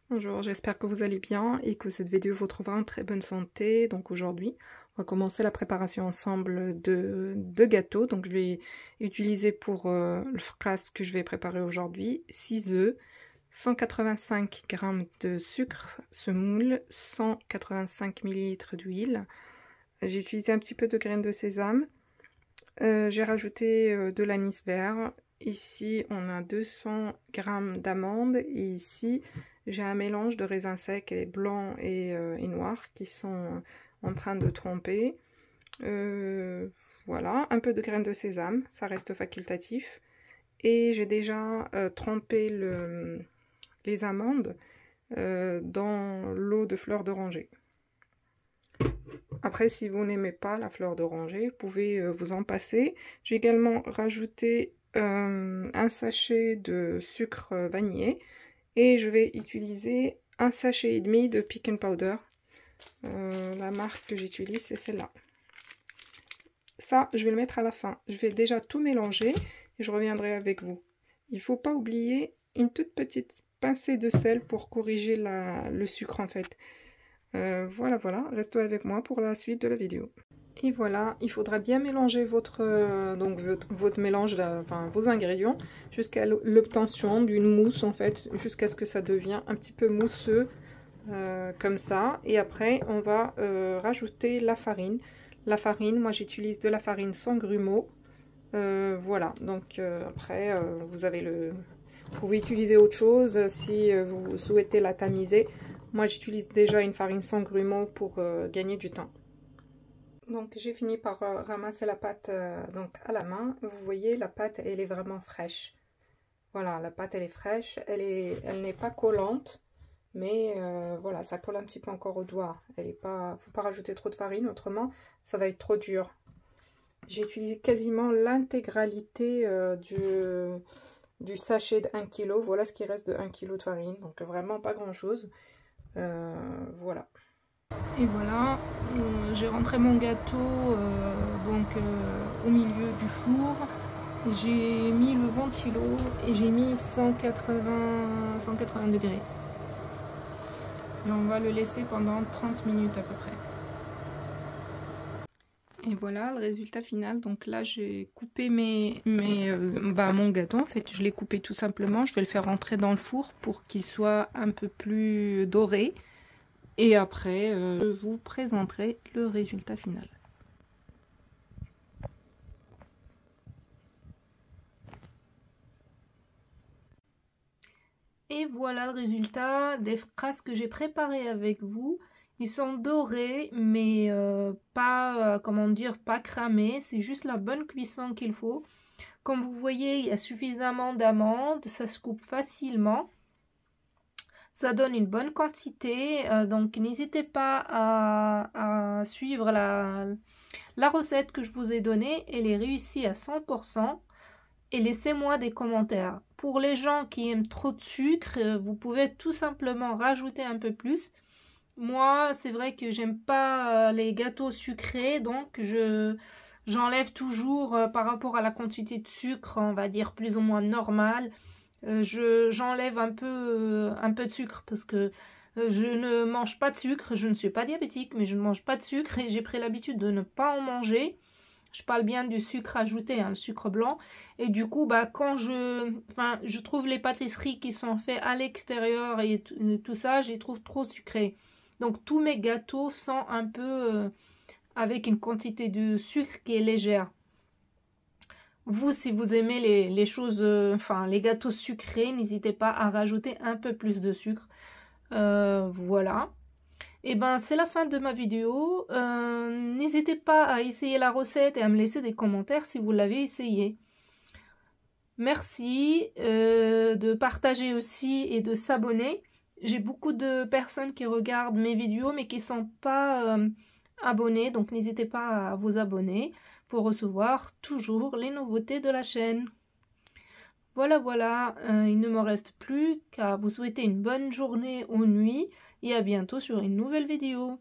Bonjour, j'espère que vous allez bien et que cette vidéo vous trouvera en très bonne santé. Donc aujourd'hui, on va commencer la préparation ensemble de gâteaux. Donc je vais utiliser pour le frasque que je vais préparer aujourd'hui 6 œufs, 185 g de sucre semoule, 185 ml d'huile. J'ai utilisé un petit peu de graines de sésame. J'ai rajouté de l'anis vert. Ici, on a 200 g d'amandes et ici, j'ai un mélange de raisins secs et blancs et noirs qui sont en train de tremper. Voilà, un peu de graines de sésame, ça reste facultatif. Et j'ai déjà trempé les amandes dans l'eau de fleur d'oranger. Après, si vous n'aimez pas la fleur d'oranger, vous pouvez vous en passer. J'ai également rajouté un sachet de sucre vanillé et je vais utiliser un sachet et demi de Pecan Powder. La marque que j'utilise, c'est celle-là. Ça, je vais le mettre à la fin. Je vais déjà tout mélanger et je reviendrai avec vous. Il ne faut pas oublier une toute petite pincée de sel pour corriger le sucre en fait. Voilà, restez avec moi pour la suite de la vidéo. Et voilà, il faudra bien mélanger votre mélange, enfin vos ingrédients, jusqu'à l'obtention d'une mousse en fait, jusqu'à ce que ça devienne un petit peu mousseux, comme ça. Et après, on va rajouter la farine. La farine, moi j'utilise de la farine sans grumeaux. Voilà, donc après, vous pouvez utiliser autre chose si vous souhaitez la tamiser. Moi, j'utilise déjà une farine sans grumeaux pour gagner du temps. Donc, j'ai fini par ramasser la pâte donc à la main. Vous voyez, la pâte, elle est vraiment fraîche. Voilà, la pâte, elle est fraîche. Elle n'est pas collante, mais voilà, ça colle un petit peu encore au doigt. Faut pas rajouter trop de farine, autrement, ça va être trop dur. J'ai utilisé quasiment l'intégralité du sachet de 1 kg. Voilà ce qui reste de 1 kg de farine. Donc, vraiment pas grand-chose. Voilà. Et voilà, j'ai rentré mon gâteau au milieu du four. J'ai mis le ventilo et j'ai mis 180 degrés. Et on va le laisser pendant 30 minutes à peu près. Et voilà le résultat final. Donc là j'ai coupé mon gâteau en fait. Je l'ai coupé tout simplement. Je vais le faire rentrer dans le four pour qu'il soit un peu plus doré. Et après, je vous présenterai le résultat final. Et voilà le résultat des frasques que j'ai préparées avec vous. Ils sont dorés, mais pas, comment dire, pas cramés. C'est juste la bonne cuisson qu'il faut. Comme vous voyez, il y a suffisamment d'amandes. Ça se coupe facilement. Ça donne une bonne quantité, donc n'hésitez pas à suivre la recette que je vous ai donnée. Elle est réussie à 100%. Et laissez-moi des commentaires. Pour les gens qui aiment trop de sucre, vous pouvez tout simplement rajouter un peu plus. Moi, c'est vrai que j'aime pas les gâteaux sucrés, donc j'enlève toujours par rapport à la quantité de sucre, on va dire plus ou moins normale. J'enlève un peu de sucre parce que je ne mange pas de sucre. Je ne suis pas diabétique, mais je ne mange pas de sucre et j'ai pris l'habitude de ne pas en manger. Je parle bien du sucre ajouté, hein, le sucre blanc. Et du coup, quand je trouve les pâtisseries qui sont faites à l'extérieur et tout ça, je les trouve trop sucrées. Donc tous mes gâteaux sont un peu avec une quantité de sucre qui est légère. Vous, si vous aimez les choses, les gâteaux sucrés, n'hésitez pas à rajouter un peu plus de sucre. Voilà. Et ben, c'est la fin de ma vidéo. N'hésitez pas à essayer la recette et à me laisser des commentaires si vous l'avez essayé. Merci de partager aussi et de s'abonner. J'ai beaucoup de personnes qui regardent mes vidéos mais qui ne sont pas abonnées. Donc, n'hésitez pas à vous abonner pour recevoir toujours les nouveautés de la chaîne. Voilà, il ne me reste plus qu'à vous souhaiter une bonne journée ou nuit et à bientôt sur une nouvelle vidéo.